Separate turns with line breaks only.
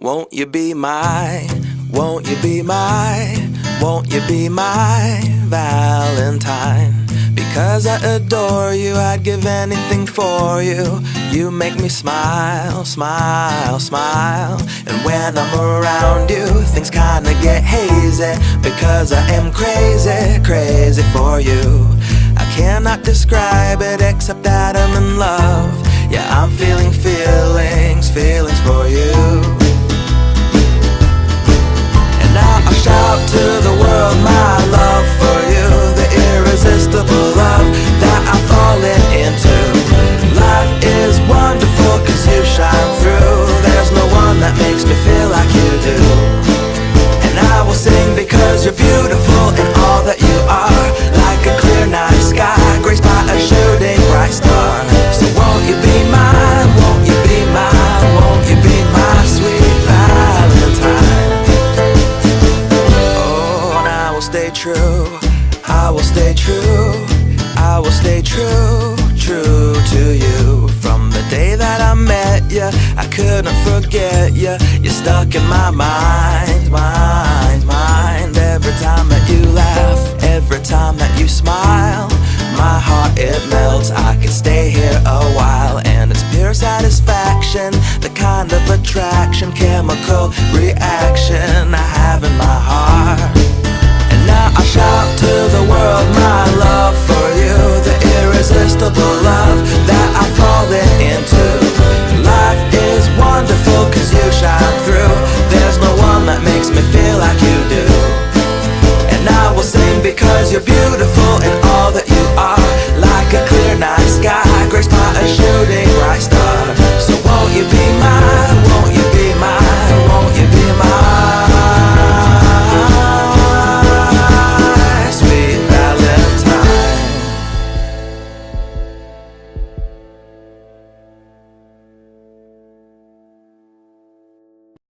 Won't you be my, won't you be my, won't you be my Valentine? Because I adore you, I'd give anything for you. You make me smile, smile, smile. And when I'm around you, things kinda get hazy. Because I am crazy, crazy for you. I cannot describe it except that I'm in love. Yeah, I'm feeling feelings, feelings for you. And now I shout to the world my love for you, the irresistible love that I'm falling into. Life is wonderful cause you shine through. There's no one that makes me feel like you do. And I will sing because you're beautiful in all that you are. Like a clear night sky, graced by a shooting bright star. So won't you be mine, won't you be mine, won't you be my sweet Valentine? Oh, and I will stay true, I will stay true, I will stay true, true to you. From the day that I met you, I couldn't forget you. You're stuck in my mind, mind, mind. Every time that you laugh, every time that you smile, my heart it melts. I could stay here a while. And it's pure satisfaction, the kind of attraction, chemical reaction I have